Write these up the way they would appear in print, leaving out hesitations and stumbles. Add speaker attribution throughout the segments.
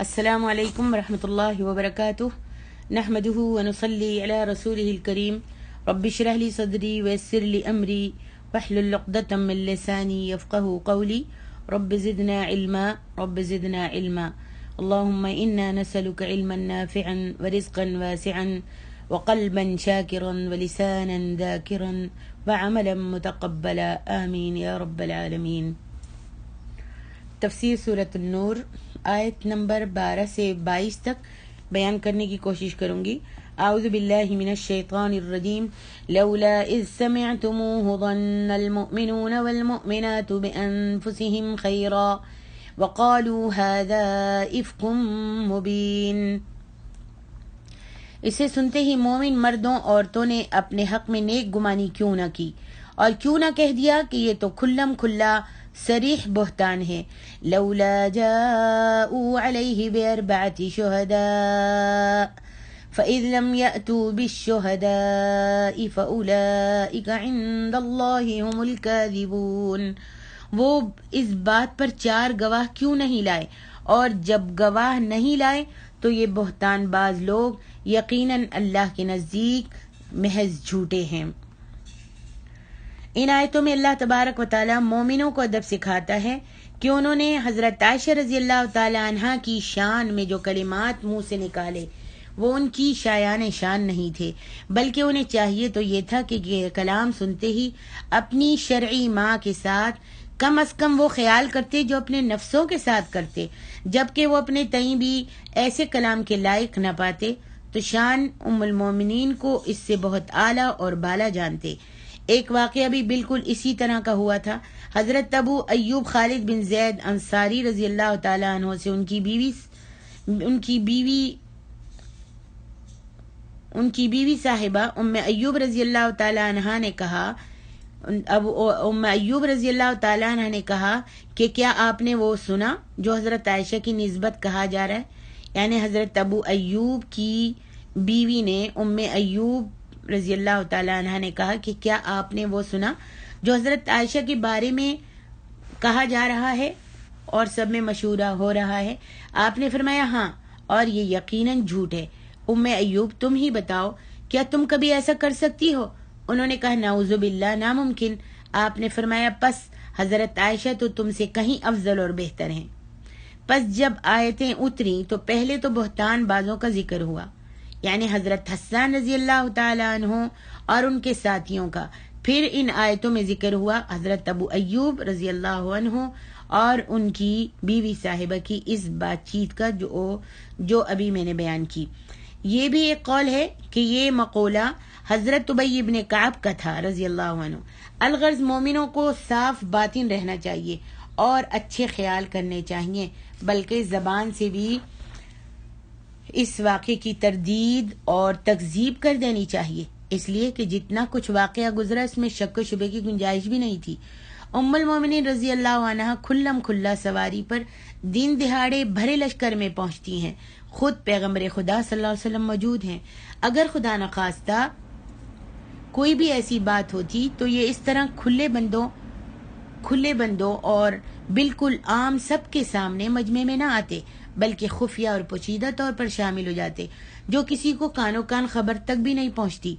Speaker 1: السلام علیکم ورحمۃ اللہ وبرکاتہ نحمده ونصلی علی رسوله الکریم رب اشرح لی صدری ویسر لی امری واحلل عقدۃ من لسانی یفقهوا قولی رب زدنا علما اللهم انا نسألك علما نافعا ورزقا واسعا وقلبا شاکرا ولسانا ذاکرا وعملا متقبلا آمین یا رب العالمین۔ تفسیر سورۃ النور آیت نمبر 12 سے 22 تک بیان کرنے کی کوشش کروں گی۔ اعوذ باللہ من الشیطان الرجیم لولا اذ سمعتموه ظن المؤمنون والمؤمنات بانفسهم خیرا وقالوا هذا افک مبین۔ اسے سنتے ہی مومن مردوں عورتوں نے اپنے حق میں نیک گمانی کیوں نہ کی اور کیوں نہ کہہ دیا کہ یہ تو کھلم کھلا صریح بہتان ہے۔ لولا جاءوا علیہ باربعۃ شہداء فاذ لم یأتوا بالشہداء فاولئک عند اللہ هم الکاذبون۔ وہ اس بات پر 4 گواہ کیوں نہیں لائے، اور جب گواہ نہیں لائے تو یہ بہتان باز لوگ یقیناً اللہ کے نزدیک محض جھوٹے ہیں۔ ان آیتوں میں اللہ تبارک و تعالی مومنوں کو ادب سکھاتا ہے کہ انہوں نے حضرت عائشہ رضی اللہ تعالی عنہا کی شان میں جو کلمات منہ سے نکالے وہ ان کی شایان شان نہیں تھے، بلکہ انہیں چاہیے تو یہ تھا کہ یہ کلام سنتے ہی اپنی شرعی ماں کے ساتھ کم از کم وہ خیال کرتے جو اپنے نفسوں کے ساتھ کرتے، جبکہ وہ اپنے تئیں بھی ایسے کلام کے لائق نہ پاتے تو شان ام المومنین کو اس سے بہت اعلیٰ اور بالا جانتے۔ ایک واقعہ بھی بالکل اسی طرح کا ہوا تھا۔ حضرت ابو ایوب خالد بن زید انصاری رضی اللہ تعالیٰ عنہ سے ان کی بیوی صاحبہ ام ایوب رضی اللہ تعالیٰ عنہ نے کہا ام ایوب رضی اللہ تعالیٰ عنہ نے کہا کہ کیا آپ نے وہ سنا جو حضرت عائشہ کی نسبت کہا جا رہا ہے؟ یعنی حضرت ابو ایوب کی بیوی نے ام ایوب رضی اللہ تعالیٰ عنہ نے کہا کہ کیا آپ نے وہ سنا جو حضرت عائشہ کے بارے میں کہا جا رہا ہے اور سب میں مشورہ ہو رہا ہے؟ آپ نے فرمایا ہاں، اور یہ یقیناً جھوٹ ہے۔ ام ایوب تم ہی بتاؤ، کیا تم کبھی ایسا کر سکتی ہو؟ انہوں نے کہا نعوذ باللہ، ناممکن۔ آپ نے فرمایا پس حضرت عائشہ تو تم سے کہیں افضل اور بہتر ہیں۔ پس جب آیتیں اتریں تو پہلے تو بہتان بازوں کا ذکر ہوا، یعنی حضرت حسان رضی اللہ تعالی عنہ اور ان کے ساتھیوں کا۔ پھر ان آیتوں میں ذکر ہوا حضرت ابو ایوب رضی اللہ عنہ اور ان کی بیوی صاحبہ کی اس بات چیت کا جو ابھی میں نے بیان کی۔ یہ بھی ایک قول ہے کہ یہ مقولہ حضرت ابی ابن کعب کا تھا رضی اللہ عنہ۔ الغرض مومنوں کو صاف باطن رہنا چاہیے اور اچھے خیال کرنے چاہیے، بلکہ زبان سے بھی اس واقعے کی تردید اور تکذیب کر دینی چاہیے، اس لیے کہ جتنا کچھ واقعہ گزرا اس میں شک و شبے کی گنجائش بھی نہیں تھی۔ ام المومنین رضی اللہ عنہ کھلم کھلا سواری پر دن دہاڑے بھرے لشکر میں پہنچتی ہیں، خود پیغمبر خدا صلی اللہ علیہ وسلم موجود ہیں۔ اگر خدا نخواستہ کوئی بھی ایسی بات ہوتی تو یہ اس طرح کھلے بندوں اور بالکل عام سب کے سامنے مجمع میں نہ آتے، بلکہ خفیہ اور پوشیدہ طور پر شامل ہو جاتے، جو کسی کو کانوں کان خبر تک بھی نہیں پہنچتی۔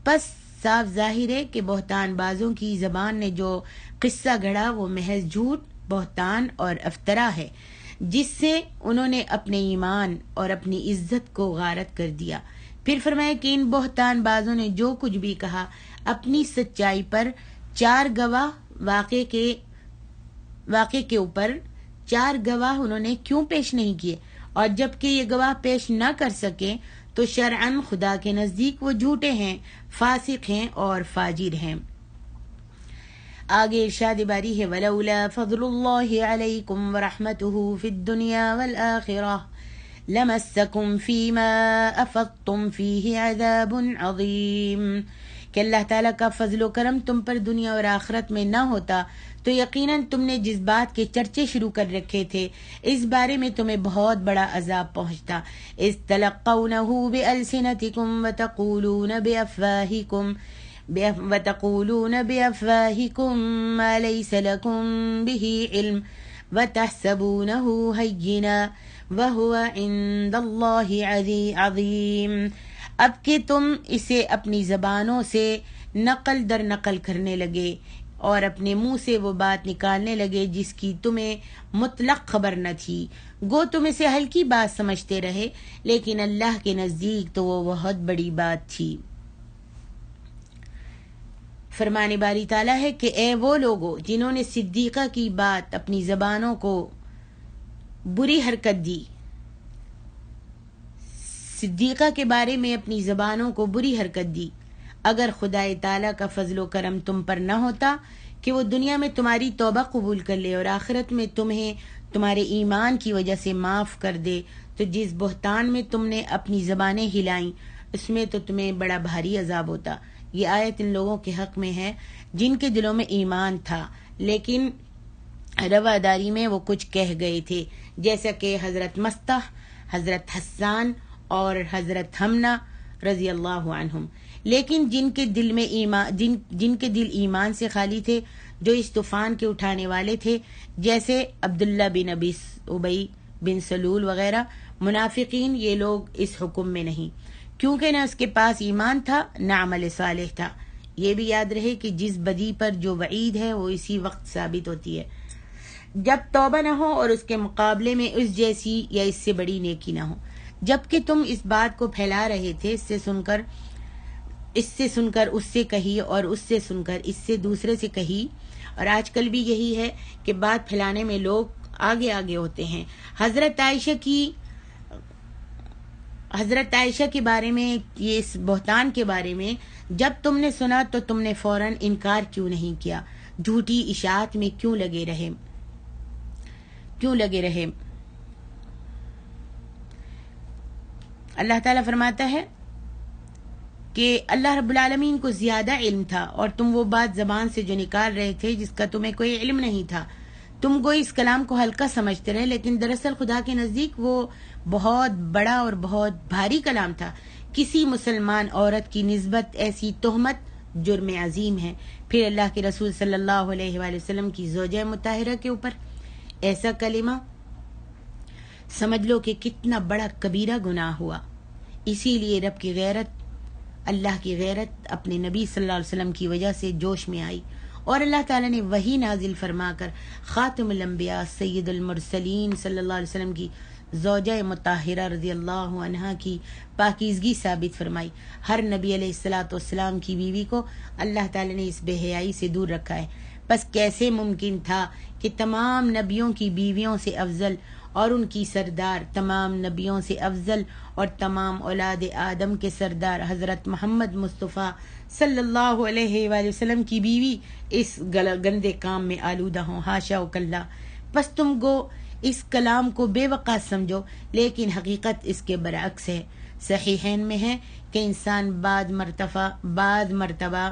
Speaker 1: پس صاف ظاہر ہے کہ بہتان بازوں کی زبان نے جو قصہ گھڑا وہ محض جھوٹ، بہتان اور افطرا ہے، جس سے انہوں نے اپنے ایمان اور اپنی عزت کو غارت کر دیا۔ پھر فرمایا کہ ان بہتان بازوں نے جو کچھ بھی کہا اپنی سچائی پر 4 گواہ واقعے کے اوپر 4 گواہ انہوں نے کیوں پیش نہیں کیے، اور جبکہ یہ گواہ پیش نہ کر سکے تو شرعاً خدا کے نزدیک وہ جھوٹے ہیں، فاسق ہیں اور فاجر ہیں۔ آگے ارشاد باری ہے وَلَوْلَا فَضْلُ اللَّهِ عَلَيْكُمْ وَرَحْمَتُهُ فِي الدُّنْيَا وَالْآخِرَةِ لَمَسَّكُمْ فِي مَا أَفَضْتُمْ فِيهِ عَذَابٌ عَظِيمٌ، کہ اللہ تعالیٰ کا فضل و کرم تم پر دنیا اور آخرت میں نہ ہوتا تو یقیناً تم نے جس بات کے چرچے شروع کر رکھے تھے اس بارے میں تمہیں بہت بڑا عذاب پہنچتا۔ اذ تلقونہ بألسنتکم وتقولون بأفواہکم ما لیس لکم به علم وتحسبونه هینا وَهُوَ عِندَ اللَّهِ عَظِيمٌ۔ اب کہ تم اسے اپنی زبانوں سے نقل در نقل کرنے لگے اور اپنے منہ سے وہ بات نکالنے لگے جس کی تمہیں مطلق خبر نہ تھی، گو تم اسے ہلکی بات سمجھتے رہے، لیکن اللہ کے نزدیک تو وہ بہت بڑی بات تھی۔ فرمان باری تعالیٰ ہے کہ اے وہ لوگو جنہوں نے صدیقہ کی بات اپنی زبانوں کو بری حرکت دی، صدیقہ کے بارے میں اپنی زبانوں کو بری حرکت دی، اگر خدا تعالیٰ کا فضل و کرم تم پر نہ ہوتا کہ وہ دنیا میں تمہاری توبہ قبول کر لے اور آخرت میں تمہیں تمہارے ایمان کی وجہ سے معاف کر دے، تو جس بہتان میں تم نے اپنی زبانیں ہلائیں اس میں تو تمہیں بڑا بھاری عذاب ہوتا۔ یہ آیت ان لوگوں کے حق میں ہے جن کے دلوں میں ایمان تھا لیکن رواداری میں وہ کچھ کہہ گئے تھے، جیسا کہ حضرت مستح، حضرت حسان اور حضرت حمنہ رضی اللہ عنہم۔ لیکن جن کے دل میں جن کے دل ایمان سے خالی تھے، جو اس طوفان کے اٹھانے والے تھے، جیسے عبداللہ بن ابی بن سلول وغیرہ منافقین، یہ لوگ اس حکم میں نہیں، کیونکہ نہ اس کے پاس ایمان تھا نہ عمل صالح تھا۔ یہ بھی یاد رہے کہ جس بدی پر جو وعید ہے وہ اسی وقت ثابت ہوتی ہے جب توبہ نہ ہو اور اس کے مقابلے میں اس جیسی یا اس سے بڑی نیکی نہ ہو۔ جبکہ تم اس بات کو پھیلا رہے تھے، اس سے سن کر اس سے کہی اور اس سے سن کر اس سے دوسرے سے کہی، اور آج کل بھی یہی ہے کہ بات پھیلانے میں لوگ آگے ہوتے ہیں۔ حضرت عائشہ کے بارے میں، یہ اس بہتان کے بارے میں جب تم نے سنا تو تم نے فوراً انکار کیوں نہیں کیا، جھوٹی اشاعت میں کیوں لگے رہے۔ اللہ تعالیٰ فرماتا ہے کہ اللہ رب العالمین کو زیادہ علم تھا اور تم وہ بات زبان سے جو نکال رہے تھے جس کا تمہیں کوئی علم نہیں تھا، تم کو اس کلام کو ہلکا سمجھتے رہے، لیکن دراصل خدا کے نزدیک وہ بہت بڑا اور بہت بھاری کلام تھا۔ کسی مسلمان عورت کی نسبت ایسی تہمت جرم عظیم ہے، پھر اللہ کے رسول صلی اللہ علیہ وآلہ وسلم کی زوجہ مطہرہ کے اوپر ایسا کلمہ، سمجھ لو کہ کتنا بڑا کبیرہ گناہ ہوا۔ اسی لیے رب کی غیرت، اللہ کی غیرت اپنے نبی صلی اللہ علیہ وسلم کی وجہ سے جوش میں آئی، اور اللہ تعالیٰ نے وہی نازل فرما کر خاتم الانبیاء سید المرسلین صلی اللہ علیہ وسلم کی زوجہ مطہرہ رضی اللہ عنہا کی پاکیزگی ثابت فرمائی۔ ہر نبی علیہ الصلوۃ والسلام کی بیوی کو اللہ تعالیٰ نے اس بے حیائی سے دور رکھا ہے۔ بس کیسے ممکن تھا کہ تمام نبیوں کی بیویوں سے افضل اور ان کی سردار، تمام نبیوں سے افضل اور تمام اولاد آدم کے سردار حضرت محمد مصطفیٰ صلی اللہ علیہ وآلہ وسلم کی بیوی اس گندے کام میں آلودہ ہوں، حاشا و کلا۔ بس تم گو اس کلام کو بے وقت سمجھو، لیکن حقیقت اس کے برعکس ہے۔ صحیحین میں ہے کہ انسان بعض مرتبہ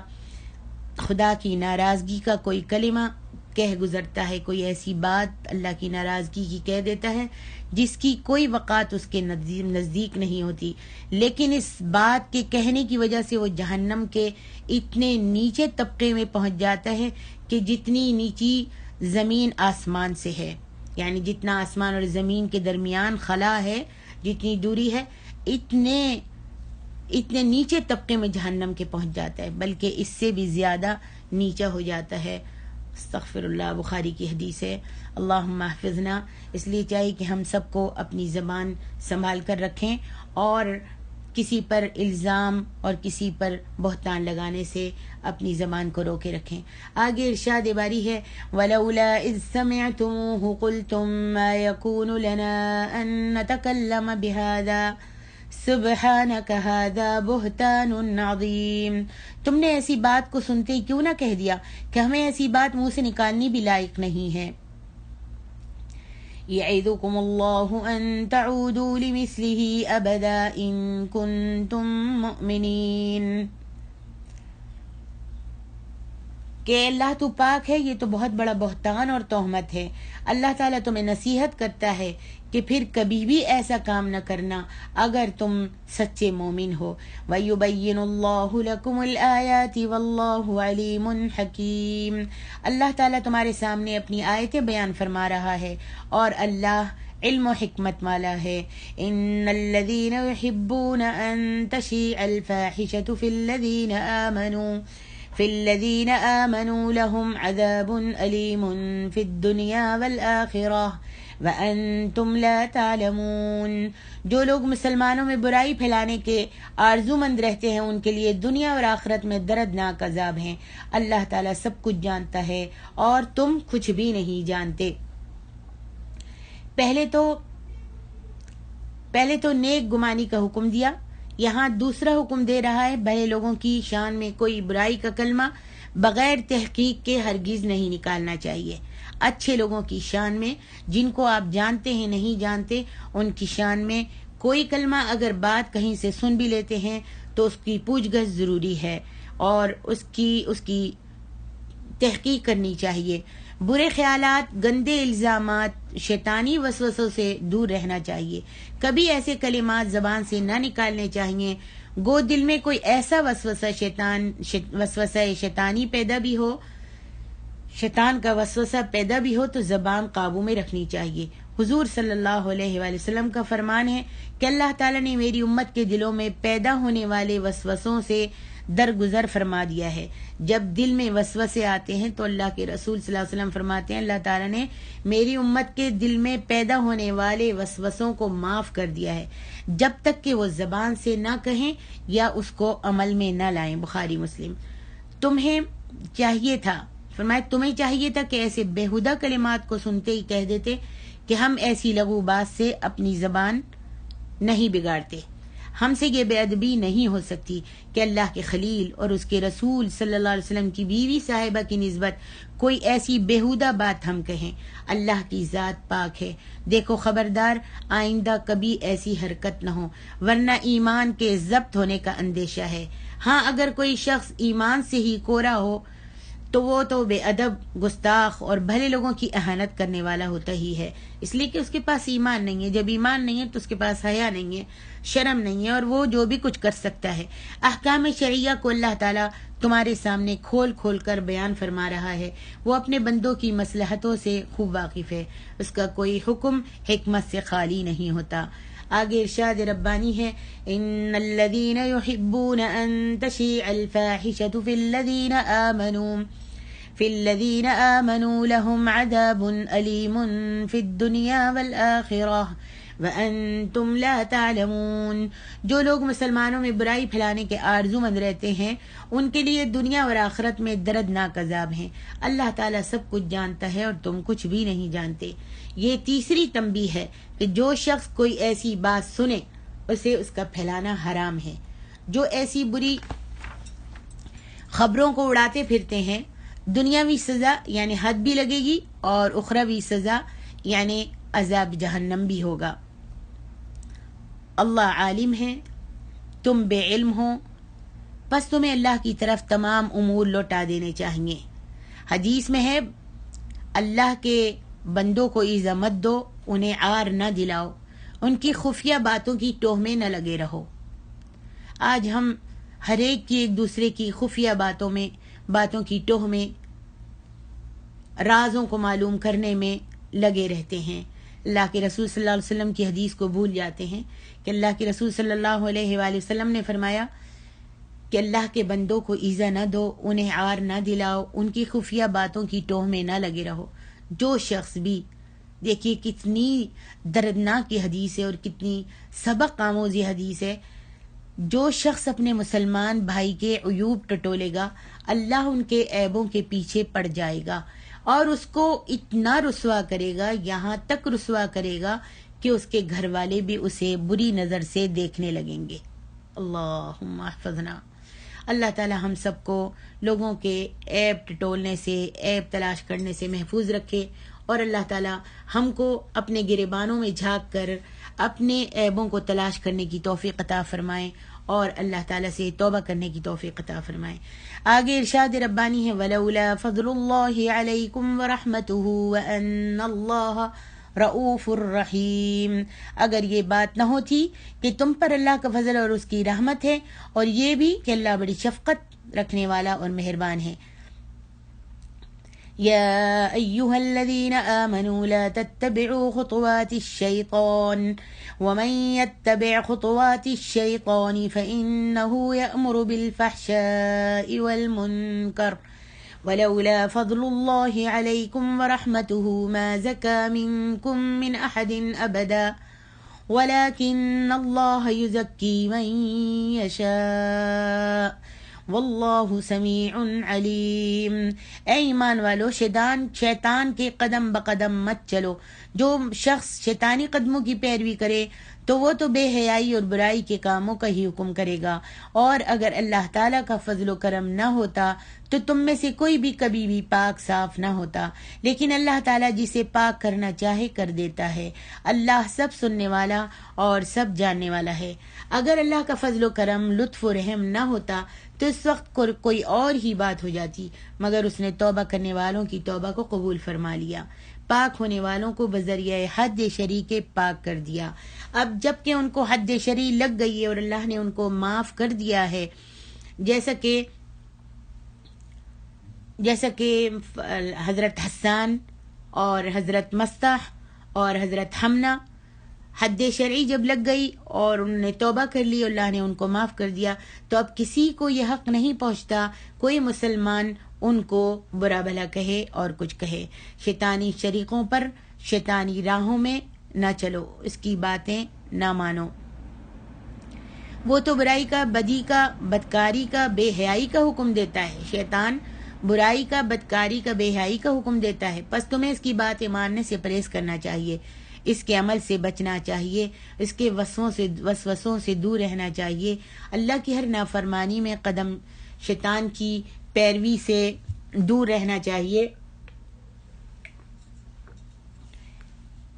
Speaker 1: خدا کی ناراضگی کا کوئی کلمہ کہہ گزرتا ہے، کوئی ایسی بات اللہ کی ناراضگی کی کہہ دیتا ہے جس کی کوئی وقعت اس کے نزدیک نہیں ہوتی، لیکن اس بات کے کہنے کی وجہ سے وہ جہنم کے اتنے نیچے طبقے میں پہنچ جاتا ہے کہ جتنی نیچی زمین آسمان سے ہے، یعنی جتنا آسمان اور زمین کے درمیان خلا ہے، جتنی دوری ہے، اتنے نیچے طبقے میں جہنم کے پہنچ جاتا ہے، بلکہ اس سے بھی زیادہ نیچا ہو جاتا ہے۔ استغفر اللہ، بخاری کی حدیث ہے۔ اللہم احفظنا۔ اس لیے چاہیے کہ ہم سب کو اپنی زبان سنبھال کر رکھیں اور کسی پر الزام اور کسی پر بہتان لگانے سے اپنی زبان کو روکے رکھیں۔ آگے ارشاد باری ہے وَلَوْلَا إِذْ سَمِعْتُمُوهُ قُلْتُمْ مَا يَكُونُ لَنَا أَن نَّتَكَلَّمَ بِهَذَا سُبْحَانَكَ هَذَا بُهْتَانٌ عَظِيمٌ۔ تم نے ایسی بات کو سنتے کیوں نہ کہہ دیا کہ ہمیں ایسی بات منہ سے نکالنی بھی لائق نہیں ہے۔ يَعِظُكُمُ اللَّهُ أَن تَعُودُوا لِمِثْلِهِ أَبَدًا إِن كُنتُم مُّؤْمِنِينَ۔ کہ اللہ تو پاک ہے، یہ تو بہت بڑا بہتان اور تہمت ہے۔ اللہ تعالیٰ تمہیں نصیحت کرتا ہے کہ پھر کبھی بھی ایسا کام نہ کرنا اگر تم سچے مومن ہو۔ وَيُبَيِّنُ اللَّهُ لَكُمُ الْآيَاتِ وَاللَّهُ عَلِيمٌ حَكِيمٌ، اللہ تعالیٰ تمہارے سامنے اپنی آیتیں بیان فرما رہا ہے اور اللہ علم و حکمت والا ہے۔ ان الذین یحبون ان تشیع الفاحشة فی الذین آمنوا لهم عذاب علیم فی الدنیا والآخرہ وانتم لا تعلمون، جو لوگ مسلمانوں میں برائی پھیلانے کے آرزو مند رہتے ہیں ان کے لیے دنیا اور آخرت میں دردناک عذاب ہیں۔ اللہ تعالیٰ سب کچھ جانتا ہے اور تم کچھ بھی نہیں جانتے۔ پہلے تو نیک گمانی کا حکم دیا، یہاں دوسرا حکم دے رہا ہے بھلے لوگوں کی شان میں کوئی برائی کا کلمہ بغیر تحقیق کے ہرگز نہیں نکالنا چاہیے۔ اچھے لوگوں کی شان میں، جن کو آپ جانتے ہیں نہیں جانتے، ان کی شان میں کوئی کلمہ اگر بات کہیں سے سن بھی لیتے ہیں تو اس کی پوچھ گچھ ضروری ہے اور اس کی تحقیق کرنی چاہیے۔ برے خیالات، گندے الزامات، شیطانی وسوسوں سے دور رہنا چاہیے۔ کبھی ایسے کلمات زبان سے نہ نکالنے چاہیے گو دل میں کوئی ایسا وسوسہ شیطانی پیدا بھی ہو، شیطان کا وسوسہ پیدا بھی ہو تو زبان قابو میں رکھنی چاہیے۔ حضور صلی اللہ علیہ وآلہ وسلم کا فرمان ہے کہ اللہ تعالیٰ نے میری امت کے دلوں میں پیدا ہونے والے وسوسوں سے درگزر فرما دیا ہے۔ جب دل میں وسوسے آتے ہیں تو اللہ کے رسول صلی اللہ علیہ وسلم فرماتے ہیں اللہ تعالیٰ نے میری امت کے دل میں پیدا ہونے والے وسوسوں کو معاف کر دیا ہے جب تک کہ وہ زبان سے نہ کہیں یا اس کو عمل میں نہ لائیں۔ بخاری مسلم۔ تمہیں چاہیے تھا کہ ایسے بےہودہ کلمات کو سنتے ہی کہہ دیتے کہ ہم ایسی لغو بات سے اپنی زبان نہیں بگاڑتے، ہم سے یہ بے ادبی نہیں ہو سکتی کہ اللہ کے خلیل اور اس کے رسول صلی اللہ علیہ وسلم کی بیوی صاحبہ کی نسبت کوئی ایسی بےہودہ بات ہم کہیں۔ اللہ کی ذات پاک ہے، دیکھو خبردار آئندہ کبھی ایسی حرکت نہ ہو ورنہ ایمان کے ضبط ہونے کا اندیشہ ہے۔ ہاں اگر کوئی شخص ایمان سے ہی کورا ہو تو وہ تو بے ادب، گستاخ اور بھلے لوگوں کی اہانت کرنے والا ہوتا ہی ہے، اس لیے کہ اس کے پاس ایمان نہیں ہے۔ جب ایمان نہیں ہے تو اس کے پاس حیا نہیں ہے، شرم نہیں ہے اور وہ جو بھی کچھ کر سکتا ہے۔ احکام شرعیہ کو اللہ تعالیٰ تمہارے سامنے کھول کھول کر بیان فرما رہا ہے، وہ اپنے بندوں کی مصلحتوں سے خوب واقف ہے، اس کا کوئی حکم حکمت سے خالی نہیں ہوتا۔ آگے ارشاد ربانی ہے ان الذین یحبون ان تشیع الفاحشة فی الذین آمنوا لهم عذاب علیم فی الدنیا والآخرہ وانتم لا تعلمون، جو لوگ مسلمانوں میں برائی پھیلانے کے آرزو مند رہتے ہیں ان کے لیے دنیا اور آخرت میں دردناک عذاب ہیں۔ اللہ تعالیٰ سب کچھ جانتا ہے اور تم کچھ بھی نہیں جانتے۔ یہ تیسری تنبیہ ہے کہ جو شخص کوئی ایسی بات سنے اسے اس کا پھیلانا حرام ہے۔ جو ایسی بری خبروں کو اڑاتے پھرتے ہیں دنیاوی سزا یعنی حد بھی لگے گی اور اخروی سزا یعنی عذاب جہنم بھی ہوگا۔ اللہ عالم ہے، تم بے علم ہو، پس تمہیں اللہ کی طرف تمام امور لوٹا دینے چاہیے۔ حدیث میں ہے اللہ کے بندوں کو ایذا مت دو، انہیں عار نہ دلاؤ، ان کی خفیہ باتوں کی ٹوہ میں نہ لگے رہو۔ آج ہم ہر ایک کی ایک دوسرے کی خفیہ باتوں کی ٹوہ میں رازوں کو معلوم کرنے میں لگے رہتے ہیں۔ اللہ کے رسول صلی اللہ علیہ وسلم کی حدیث کو بھول جاتے ہیں کہ اللہ کے رسول صلی اللہ علیہ وآلہ وسلم نے فرمایا کہ اللہ کے بندوں کو ایذا نہ دو، انہیں عار نہ دلاؤ، ان کی خفیہ باتوں کی ٹوہ میں نہ لگے رہو۔ جو شخص بھی، دیکھیے کتنی دردناک کی حدیث ہے اور کتنی سبق آموزی حدیث ہے، جو شخص اپنے مسلمان بھائی کے عیوب ٹٹولے گا اللہ ان کے عیبوں کے پیچھے پڑ جائے گا اور اس کو اتنا رسوا کرے گا، یہاں تک رسوا کرے گا کہ اس کے گھر والے بھی اسے بری نظر سے دیکھنے لگیں گے۔ اللہم احفظنا۔ اللہ تعالی ہم سب کو لوگوں کے عیب ٹٹولنے سے، عیب تلاش کرنے سے محفوظ رکھے اور اللہ تعالی ہم کو اپنے گریبانوں میں جھانک کر اپنے عیبوں کو تلاش کرنے کی توفیق عطا فرمائیں اور اللہ تعالیٰ سے توبہ کرنے کی توفیق عطا فرمائے۔ آگے ارشاد ربانی ہے وَلَوْلَا فَضْلُ اللَّهِ عَلَيْكُمْ وَرَحْمَتُهُ وَأَنَّ اللَّهَ رؤوف الرحیم، اگر یہ بات نہ ہوتی کہ تم پر اللہ کا فضل اور اس کی رحمت ہے، اور یہ بھی کہ اللہ بڑی شفقت رکھنے والا اور مہربان ہے۔ یا ایھا الذین آمنوا لا تتبعوا خطوات الشیطان ومن يتبع خطوات الشیطان فإنه يأمر بالفحشاء والمنکر ولولا فضل الله عليكم ورحمته ما زكى منكم من أحد أبدا ولكن الله يزكي من يشاء واللہ سمیع علیم۔ اے ایمان والو، شیطان کے قدم بقدم مت چلو۔ جو شخص شیطانی قدموں کی پیروی کرے تو وہ تو بے حیائی اور برائی کے کاموں کا ہی حکم کرے گا، اور اگر اللہ تعالیٰ کا فضل و کرم نہ ہوتا تو تم میں سے کوئی بھی کبھی بھی پاک صاف نہ ہوتا، لیکن اللہ تعالیٰ جسے پاک کرنا چاہے کر دیتا ہے۔ اللہ سب سننے والا اور سب جاننے والا ہے۔ اگر اللہ کا فضل و کرم، لطف و رحم نہ ہوتا تو اس وقت کوئی اور ہی بات ہو جاتی، مگر اس نے توبہ کرنے والوں کی توبہ کو قبول فرما لیا، پاک ہونے والوں کو بذریعہ حد شرعی کے پاک کر دیا۔ اب جب کہ ان کو حد شرعی لگ گئی ہے اور اللہ نے ان کو معاف کر دیا ہے، جیسا کہ حضرت حسان اور حضرت مستح اور حضرت حمنہ، حد شرعی جب لگ گئی اور انہوں نے توبہ کر لی، اللہ نے ان کو معاف کر دیا، تو اب کسی کو یہ حق نہیں پہنچتا کوئی مسلمان ان کو برا بھلا کہے اور کچھ کہے۔ شیطانی شریقوں پر، شیطانی راہوں میں نہ چلو، اس کی باتیں نہ مانو۔ وہ تو برائی کا، بدی کا، بدکاری کا، بے حیائی کا حکم دیتا ہے۔ شیطان برائی کا، بدکاری کا، بے حیائی کا حکم دیتا ہے، پس تمہیں اس کی باتیں ماننے سے پرہیز کرنا چاہیے، اس کے عمل سے بچنا چاہیے، اس کے وسوسوں سے دور رہنا چاہیے، اللہ کی ہر نافرمانی میں قدم شیطان کی پیروی سے دور رہنا چاہیے۔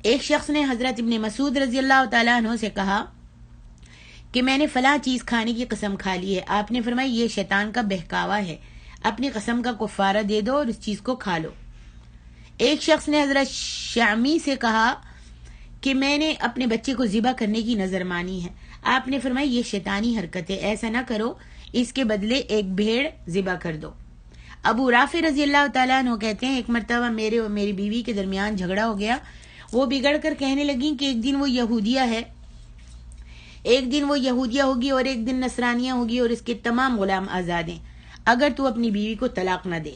Speaker 1: ایک شخص نے حضرت ابن مسعود رضی اللہ تعالیٰ عنہ سے کہا کہ میں نے فلاں چیز کھانے کی قسم کھا لی ہے۔ آپ نے فرمایا یہ شیطان کا بہکاوا ہے، اپنی قسم کا کفارہ دے دو اور اس چیز کو کھا لو۔ ایک شخص نے حضرت شامی سے کہا کہ میں نے اپنے بچے کو ذبح کرنے کی نظر مانی ہے۔ آپ نے فرمایا یہ شیطانی حرکت ہے، ایسا نہ کرو، اس کے بدلے ایک بھیڑ ذبح کر دو۔ ابو رافع رضی اللہ تعالیٰ عنہ کہتے ہیں ایک مرتبہ میرے اور میری بیوی کے درمیان جھگڑا ہو گیا۔ وہ بگڑ کر کہنے لگیں کہ ایک دن وہ یہودیہ ہوگی اور ایک دن نصرانیہ ہوگی اور اس کے تمام غلام آزاد ہیں، اگر تو اپنی بیوی کو طلاق نہ دے۔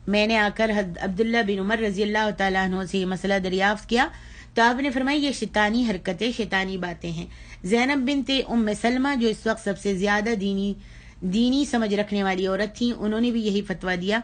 Speaker 1: میں نے آ کر عبداللہ بن عمر رضی اللہ تعالیٰ عنہ سے یہ مسئلہ دریافت کیا تو آپ نے فرمایا یہ شیطانی حرکتیں، شیطانی باتیں ہیں۔ زینب بنت ام سلمہ جو اس وقت سب سے زیادہ دینی سمجھ رکھنے والی عورت تھیں، انہوں نے بھی یہی فتویٰ دیا،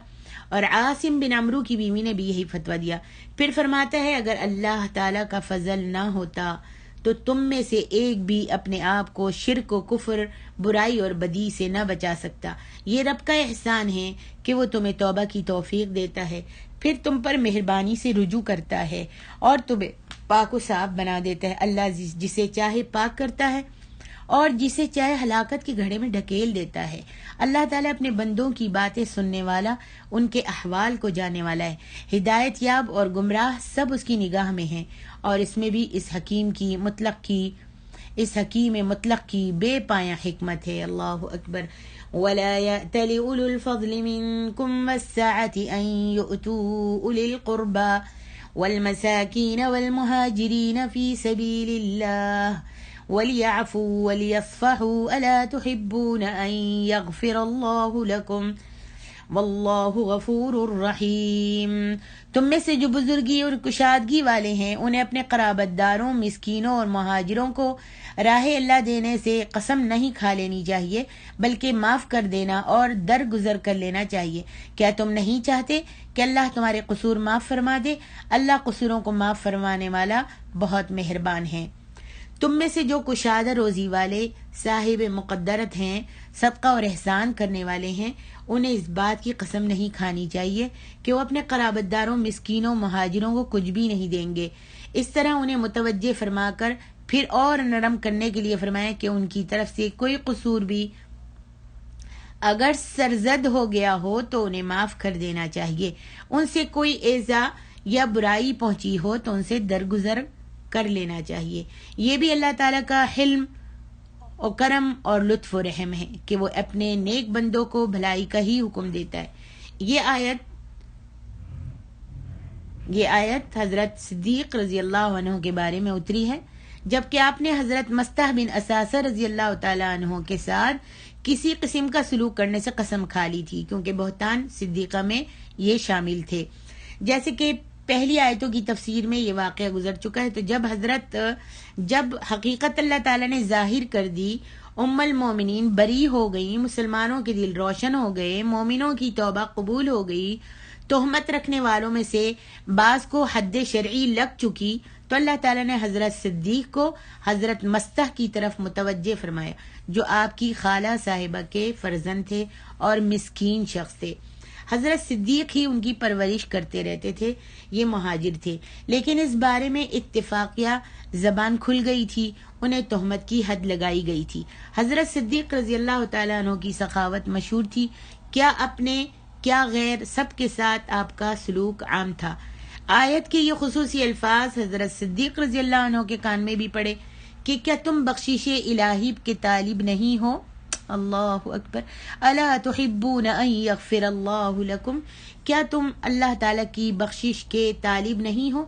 Speaker 1: اور عاصم بن عمرو کی بیوی نے بھی یہی فتویٰ دیا۔ پھر فرماتا ہے اگر اللہ تعالیٰ کا فضل نہ ہوتا تو تم میں سے ایک بھی اپنے آپ کو شرک و کفر، برائی اور بدی سے نہ بچا سکتا۔ یہ رب کا احسان ہے کہ وہ تمہیں توبہ کی توفیق دیتا ہے، پھر تم پر مہربانی سے رجوع کرتا ہے اور تمہیں پاک و صاف بنا دیتا ہے۔ اللہ جسے چاہے پاک کرتا ہے اور جسے چاہے ہلاکت کے گھڑے میں ڈھکیل دیتا ہے۔ اللہ تعالیٰ اپنے بندوں کی باتیں سننے والا، ان کے احوال کو جاننے والا ہے۔ ہدایت یاب اور گمراہ سب اس کی نگاہ میں ہیں، اور اس میں بھی اس حکیم مطلق کی بے پایاں حکمت ہے۔ اللہ اکبر۔ وَلَا يَأْتَلِ أُولُو الْفَضْلِ مِنْكُمْ وَالسَّعَةِ أَنْ يُؤْتُوا أُولِي الْقُرْبَى وَالْمَسَاكِينَ وَالْمُهَاجِرِينَ فِي سَبِيلِ اللَّهِ وَلْيَعْفُوا وَلْيَصْفَحُوا أَلَا تُحِبُّونَ أَنْ يَغْفِرَ اللَّهُ لَكُمْ واللہ غفور الرحیم۔ تم میں سے جو بزرگی اور کشادگی والے ہیں انہیں اپنے قرابت داروں، مسکینوں اور مہاجروں کو راہ اللہ دینے سے قسم نہیں کھا لینی چاہیے، بلکہ معاف کر دینا اور درگزر کر لینا چاہیے۔ کیا تم نہیں چاہتے کہ اللہ تمہارے قصور معاف فرما دے؟ اللہ قصوروں کو معاف فرمانے والا بہت مہربان ہے۔ تم میں سے جو کشادہ روزی والے، صاحب مقدرت ہیں، صدقہ اور احسان کرنے والے ہیں، انہیں اس بات کی قسم نہیں کھانی چاہیے کہ وہ اپنے قرابت داروں، مسکینوں، مہاجروں کو کچھ بھی نہیں دیں گے۔ اس طرح انہیں متوجہ فرما کر پھر اور نرم کرنے کے لیے فرمایا کہ ان کی طرف سے کوئی قصور بھی اگر سرزد ہو گیا ہو تو انہیں معاف کر دینا چاہیے، ان سے کوئی ایذا یا برائی پہنچی ہو تو ان سے درگزر کر لینا چاہیے۔ یہ بھی اللہ تعالیٰ کا حلم اور کرم اور لطف و رحم ہے کہ وہ اپنے نیک بندوں کو بھلائی کا ہی حکم دیتا ہے۔ یہ آیت حضرت صدیق رضی اللہ عنہ کے بارے میں اتری ہے، جبکہ آپ نے حضرت مصطح بن اساسہ رضی اللہ تعالیٰ عنہ کے ساتھ کسی قسم کا سلوک کرنے سے قسم کھا لی تھی، کیونکہ بہتان صدیقہ میں یہ شامل تھے۔ جیسے کہ پہلی آیتوں کی تفسیر میں یہ واقعہ گزر چکا ہے، تو جب حقیقت اللہ تعالیٰ نے ظاہر کر دی، ام المومنین بری ہو گئی، مسلمانوں کے دل روشن ہو گئے، مومنوں کی توبہ قبول ہو گئی، تہمت رکھنے والوں میں سے بعض کو حد شرعی لگ چکی، تو اللہ تعالیٰ نے حضرت صدیق کو حضرت مصطح کی طرف متوجہ فرمایا، جو آپ کی خالہ صاحبہ کے فرزند تھے اور مسکین شخص تھے۔ حضرت صدیق ہی ان کی پرورش کرتے رہتے تھے، یہ مہاجر تھے، لیکن اس بارے میں اتفاقیہ زبان کھل گئی تھی، انہیں تہمت کی حد لگائی گئی تھی۔ حضرت صدیق رضی اللہ تعالیٰ عنہ کی سخاوت مشہور تھی، کیا اپنے کیا غیر، سب کے ساتھ آپ کا سلوک عام تھا۔ آیت کے یہ خصوصی الفاظ حضرت صدیق رضی اللہ عنہ کے کان میں بھی پڑے کہ کیا تم بخشش الہی کے طالب نہیں ہو؟ اللہ اکبر، الا تحبون ان یغفر اللہ لکم، کیا تم اللہ تعالیٰ کی بخشش کے طالب نہیں ہو؟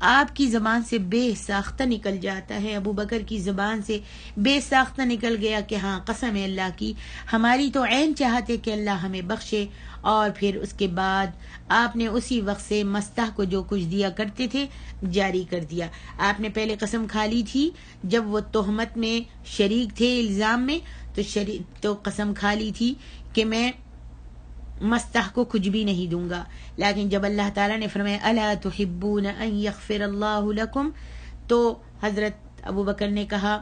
Speaker 1: آپ کی زبان سے بے ساختہ نکل جاتا ہے، ابو بکر کی زبان سے بے ساختہ نکل گیا کہ ہاں قسم ہے اللہ کی، ہماری تو عین چاہت ہے کہ اللہ ہمیں بخشے، اور پھر اس کے بعد آپ نے اسی وقت سے مصطح کو جو کچھ دیا کرتے تھے جاری کر دیا۔ آپ نے پہلے قسم کھا لی تھی جب وہ تہمت میں شریک تھے، الزام میں، تو قسم کھا لی تھی کہ میں مصطح کو کچھ بھی نہیں دوں گا، لیکن جب اللہ تعالیٰ نے فرمایا الا تحبون ان یغفر اللہ لکم، تو حضرت ابو بکر نے کہا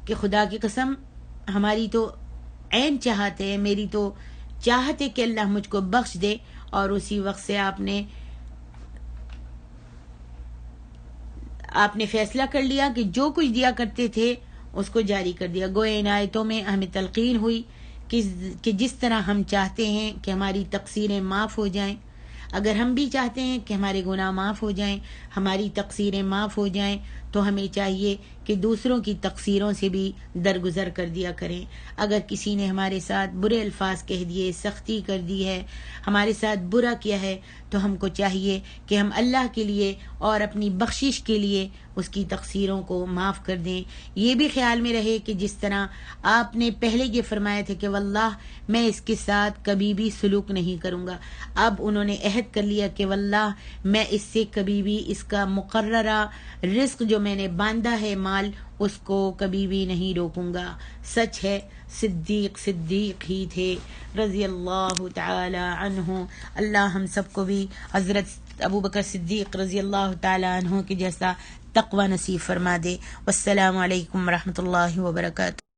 Speaker 1: کہ خدا کی قسم ہماری تو عین چاہت ہے، میری تو چاہت ہے کہ اللہ مجھ کو بخش دے، اور اسی وقت سے آپ نے فیصلہ کر لیا کہ جو کچھ دیا کرتے تھے اس کو جاری کر دیا۔ گویا ان آیتوں میں ہمیں تلقین ہوئی کہ جس طرح ہم چاہتے ہیں کہ ہماری تقصیریں معاف ہو جائیں، اگر ہم بھی چاہتے ہیں کہ ہمارے گناہ معاف ہو جائیں، ہماری تقصیریں معاف ہو جائیں، تو ہمیں چاہیے کہ دوسروں کی تقصیروں سے بھی درگزر کر دیا کریں۔ اگر کسی نے ہمارے ساتھ برے الفاظ کہہ دیے، سختی کر دی ہے، ہمارے ساتھ برا کیا ہے، تو ہم کو چاہیے کہ ہم اللہ کے لیے اور اپنی بخشش کے لیے اس کی تقصیروں کو معاف کر دیں۔ یہ بھی خیال میں رہے کہ جس طرح آپ نے پہلے یہ فرمایا تھا کہ واللہ میں اس کے ساتھ کبھی بھی سلوک نہیں کروں گا، اب انہوں نے عہد کر لیا کہ واللہ میں اس سے کبھی بھی اس کا مقررہ رزق جو میں نے باندھا ہے مال، اس کو کبھی بھی نہیں روکوں گا۔ سچ ہے صدیق ہی تھے رضی اللہ تعالی عنہ۔ اللہ ہم سب کو بھی حضرت ابو بکر صدیق رضی اللہ تعالی عنہ کے جیسا تقوی نصیب فرما دے۔ والسلام علیکم ورحمۃ اللہ وبرکاتہ۔